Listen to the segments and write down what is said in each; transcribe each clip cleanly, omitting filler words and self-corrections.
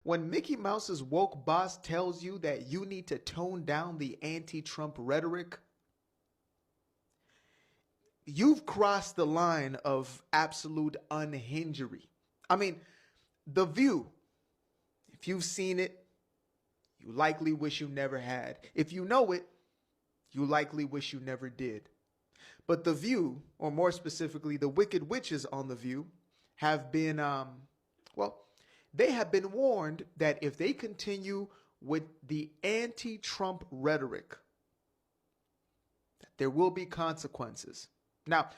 When Mickey Mouse's woke boss tells you that you need to tone down the anti-Trump rhetoric, you've crossed the line of absolute unhingery. I mean, The View, if you've seen it, you likely wish you never had. If you know it, you likely wish you never did. But The View, or more specifically, the Wicked Witches on The View, have been, they have been warned that if they continue with the anti-Trump rhetoric, that there will be consequences. Now,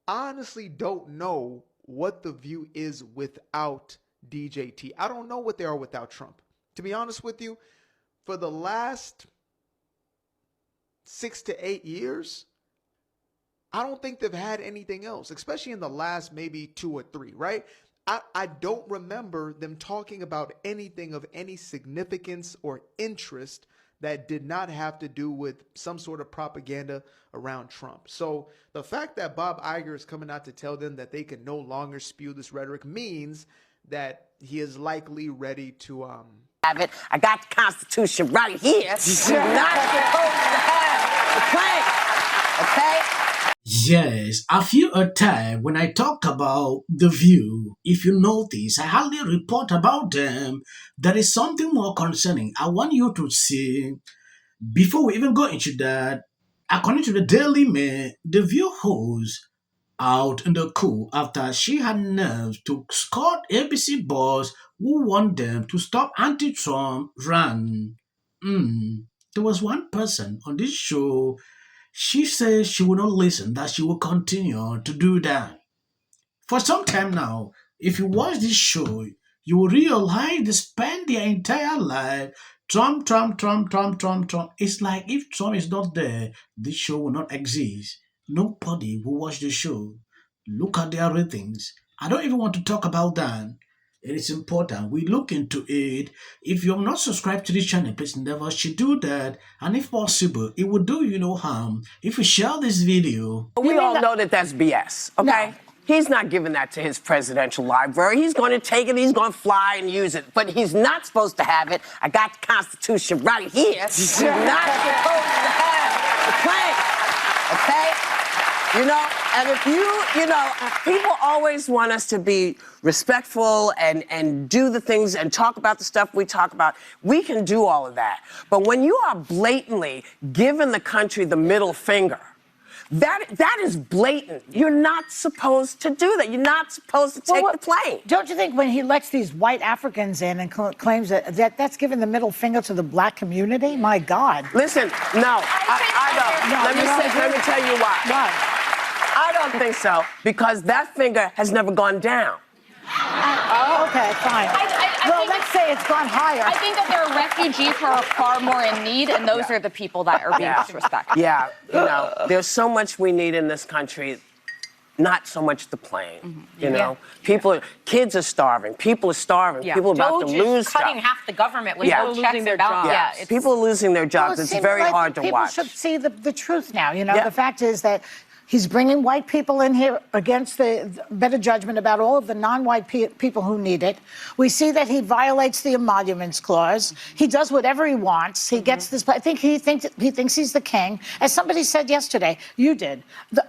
I honestly don't know what The View is without DJT. I don't know what they are without Trump. To be honest with you, for the last 6 to 8 years, I don't think they've had anything else, especially in the last maybe 2 or 3, right? I don't remember them talking about anything of any significance or interest that did not have to do with some sort of propaganda around Trump. So the fact that Bob Iger is coming out to tell them that they can no longer spew this rhetoric means that he is likely ready to have it. I got the Constitution right here. You're not supposed to have the plane, okay? Yes, I feel a time when I talk about The View. If you notice, I hardly report about them. There is something more concerning. I want you to see, before we even go into that, according to the Daily Mail, The View host out in the cool after she had nerves to scold ABC boss who want them to stop anti-Trump rant. There was one person on this show. She says she will not listen, that she will continue to do that. For some time now, if you watch this show, you will realize they spend their entire life Trump, Trump, Trump, Trump, Trump, Trump. It's like if Trump is not there, this show will not exist. Nobody will watch the show. Look at their ratings. I don't even want to talk about that. It is important. We look into it. If you're not subscribed to this channel, please never should do that. And if possible, it would do you no harm if you share this video. We all know that that's BS, okay? No. He's not giving that to his presidential library. He's going to take it, he's going to fly and use it. But he's not supposed to have it. I got the Constitution right here. You're not supposed to have the plane, okay? You know, and if people always want us to be respectful and do the things and talk about the stuff we talk about. We can do all of that. But when you are blatantly giving the country the middle finger, that is blatant. You're not supposed to do that. You're not supposed to take the plane. Don't you think when he lets these white Africans in and claims that's giving the middle finger to the black community? My God. Listen, no, I don't. Let me tell you why. Why? I don't think so, because that finger has never gone down. Okay, fine. Let's say it's gone higher. I think that there are refugees who are far more in need, and those are the people that are being disrespected. Yeah, there's so much we need in this country. Not so much the plane, you know. Kids are starving. People are starving. People are about to lose stuff. Cutting half the government with no checks and balances. People are losing their jobs. It's very hard to watch. People should see the truth now. You know, the fact is that he's bringing white people in here against the better judgment about all of the non-white people who need it. We see that he violates the Emoluments Clause. He does whatever he wants. He gets this. I think he thinks he's the king. As somebody said yesterday, you did.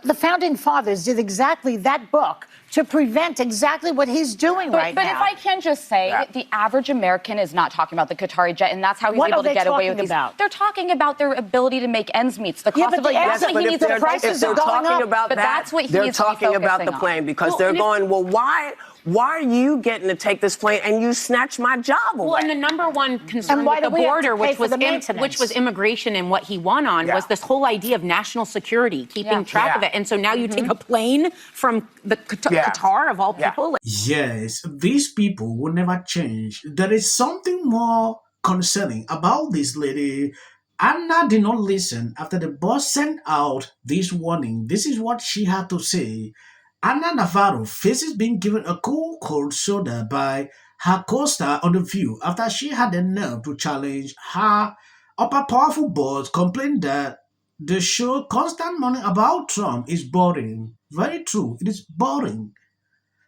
The founding fathers did exactly that book to prevent exactly what he's doing right now. But if I can just say, the average American is not talking about the Qatari jet, and that's how he's able to get away with these. They're talking about their ability to make ends meet. The cost of the prices are going up. But that's what he's They're talking about the plane because they're going, well, why are you getting to take this plane and you snatch my job away? Well, and the number one concern with the border, which was immigration, and what he won on was this whole idea of national security, keeping track of it. And so now you take a plane from the Qatar, of all people. Yes, these people will never change. There is something more concerning about this lady. Anna did not listen after the boss sent out this warning. This is what she had to say. Anna Navarro faces being given a cold shoulder by her co-star on The View after she had the nerve to challenge her upper powerful boss, complaining that the show constant mourning about Trump is boring. Very true, it is boring.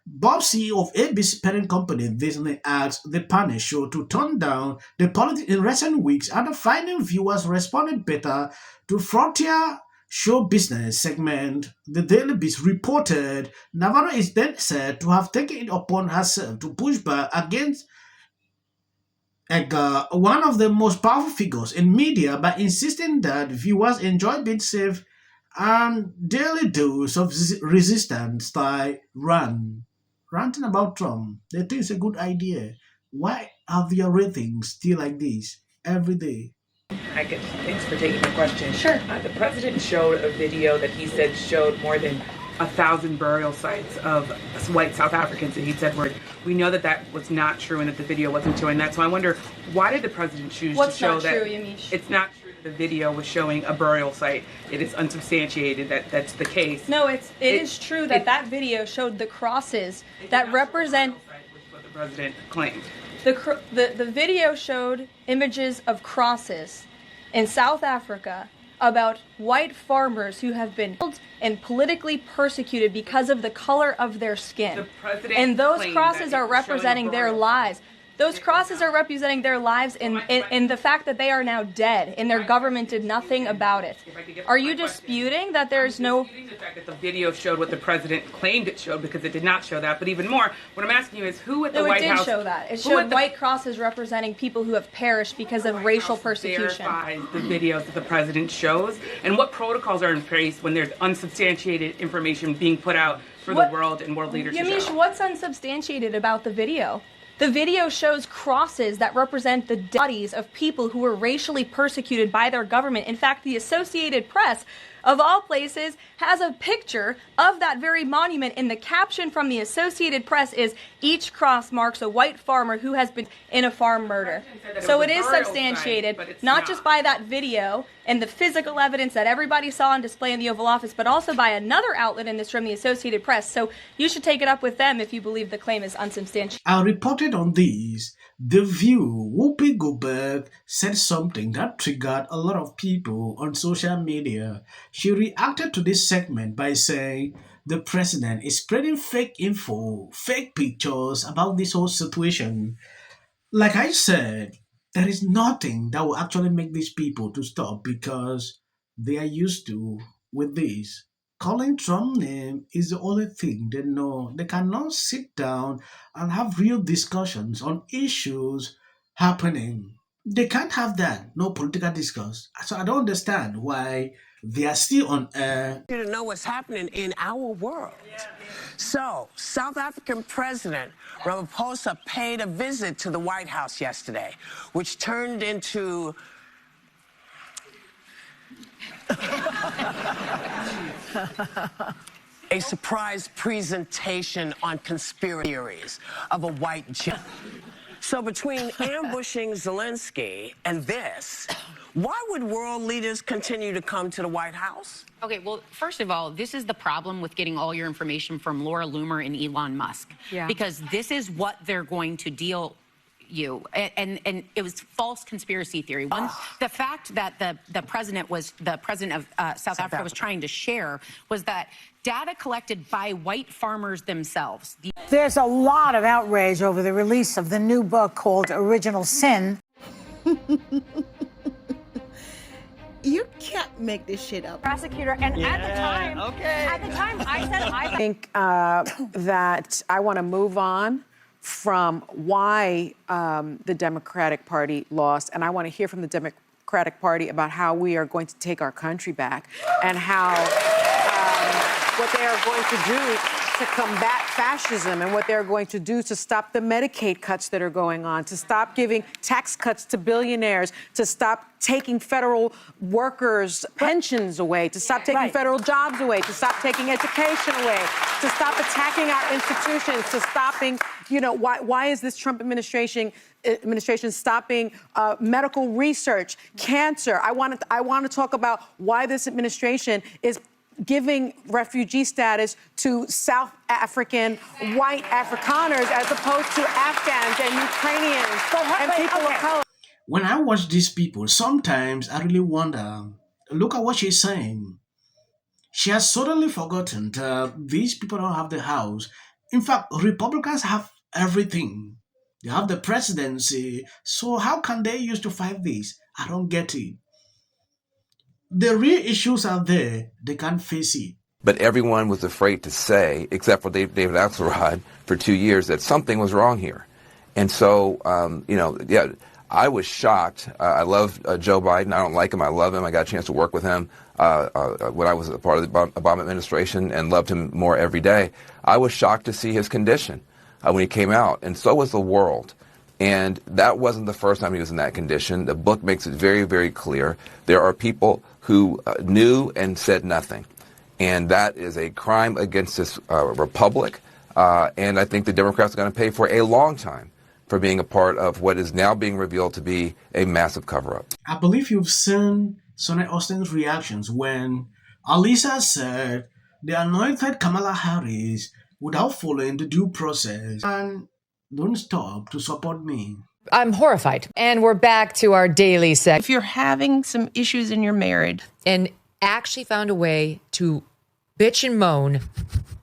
Bob, CEO of ABC parent company Disney, asked the panel show to tone down the politics in recent weeks after finding viewers responded better to frontier show business segment. The Daily Beast reported Navarro is then said to have taken it upon herself to push back against one of the most powerful figures in media by insisting that viewers enjoy being safe and daily dose of resistance style ranting about Trump. They think it's a good idea. Why are their ratings still like this every day? Thanks for taking my question. Sure. The president showed a video that he said showed more than 1,000 burial sites of white South Africans, and he said, we know that was not true and that the video wasn't showing that. So I wonder, why did the president choose to show that? What's not true, Yamiche? It's not true that the video was showing a burial site. It is unsubstantiated that that's the case. No, it is true that video showed the crosses that represent... Which is what the president claimed. The video showed images of crosses in South Africa about white farmers who have been killed and politically persecuted because of the color of their skin. And those crosses are representing their lives. Those crosses are representing their lives in the fact that they are now dead and their government did nothing about it. Are you disputing that there's no... The fact that the video showed what the president claimed it showed, because it did not show that. But even more, what I'm asking you is who at the White House... No, it did show that. It showed white crosses representing people who have perished because of racial persecution. Verify the videos that the president shows, and what protocols are in place when there's unsubstantiated information being put out for the world and world leaders to show? Yamiche, what's unsubstantiated about the video? The video shows crosses that represent the bodies of people who were racially persecuted by their government. In fact, the Associated Press, of all places, has a picture of that very monument, and the caption from the Associated Press is, "Each cross marks a white farmer who has been in a farm murder." So it is substantiated, not just by that video and the physical evidence that everybody saw on display in the Oval Office, but also by another outlet in this room, the Associated Press. So you should take it up with them if you believe the claim is unsubstantiated. I reported on this. The View, Whoopi Goldberg said something that triggered a lot of people on social media. She reacted to this segment by saying the president is spreading fake info, fake pictures about this whole situation. Like I said, there is nothing that will actually make these people to stop because they are used to with this. Calling Trump name is the only thing they know. They cannot sit down and have real discussions on issues happening. They can't have that. No political discourse. So I don't understand why they are still on air. You to know what's happening in our world. So, South African President Ramaphosa paid a visit to the White House yesterday, which turned into a surprise presentation on conspiracy theories of a white jet. So between ambushing Zelensky and this, why would world leaders continue to come to the White House? Okay, well, first of all, this is the problem with getting all your information from Laura Loomer and Elon Musk. Yeah. Because this is what they're going to deal you, and it was false conspiracy theory. One, the fact that the president of South Africa was trying to share was that data collected by white farmers themselves. There's a lot of outrage over the release of the new book called Original Sin. You can't make this shit up. Prosecutor, and at the time, I think that I want to move on from why the Democratic Party lost, and I want to hear from the Democratic Party about how we are going to take our country back and how what they are going to do to combat fascism and what they're going to do to stop the Medicaid cuts that are going on, to stop giving tax cuts to billionaires, to stop taking federal workers' pensions away, to stop taking federal jobs away, to stop taking education away, to stop attacking our institutions, to stopping, why is this Trump administration stopping medical research, cancer? I want to talk about why this administration is giving refugee status to South African white Afrikaners as opposed to Afghans and Ukrainians and people of color. When I watch these people, sometimes I really wonder, look at what she's saying. She has suddenly forgotten that these people don't have the house In fact, Republicans have everything. They have the presidency. So how can they use to fight this? I don't get it. The real issues are there. They can't face it. But everyone was afraid to say, except for David Axelrod, for 2 years, that something was wrong here. And so, I was shocked. I love Joe Biden. I don't like him. I love him. I got a chance to work with him when I was a part of the Obama administration and loved him more every day. I was shocked to see his condition when he came out, and so was the world. And that wasn't the first time he was in that condition. The book makes it very, very clear. There are people who knew and said nothing. And that is a crime against this republic. And I think the Democrats are going to pay for a long time for being a part of what is now being revealed to be a massive cover-up. I believe you've seen Sonny Austin's reactions when Alisa said they anointed Kamala Harris without following the due process. And don't stop to support me. I'm horrified. And we're back to our daily segment. If you're having some issues in your marriage and actually found a way to bitch and moan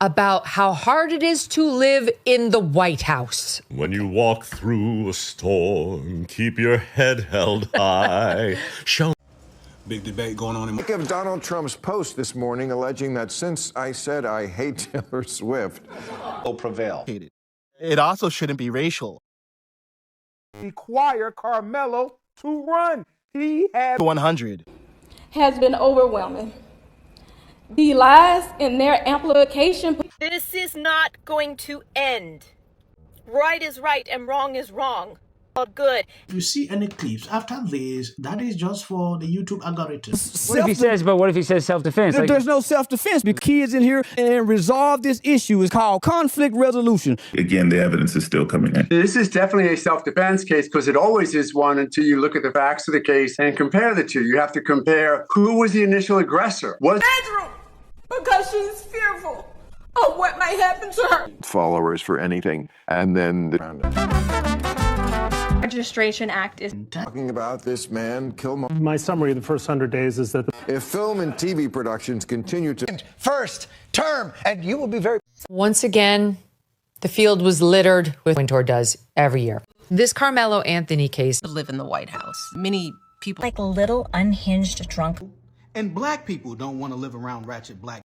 about how hard it is to live in the White House. When you walk through a storm, keep your head held high. Big debate going on. Think of Donald Trump's post this morning alleging that since I said I hate Taylor Swift, will prevail. It also shouldn't be racial. Require Carmelo to run. He had 100. Has been overwhelming. The lies in their amplification. This is not going to end. Right is right and wrong is wrong. All good. If you see any clips after this, that is just for the YouTube algorithm. What if he says self-defense? There's no self-defense. Because kids in here and resolve this issue is called conflict resolution. Again, the evidence is still coming in. This is definitely a self-defense case because it always is one until you look at the facts of the case and compare the two. You have to compare who was the initial aggressor. Bedroom, because she's fearful of what might happen to her. Followers for anything, and then Registration Act is talking about this man, Killmonger. My summary of the first 100 days is that if film and TV productions continue to first term, and you will be very. Once again, the field was littered with Wintour does every year. This Carmelo Anthony case. Live in the White House. Many people like a little unhinged drunk. And black people don't want to live around ratchet black.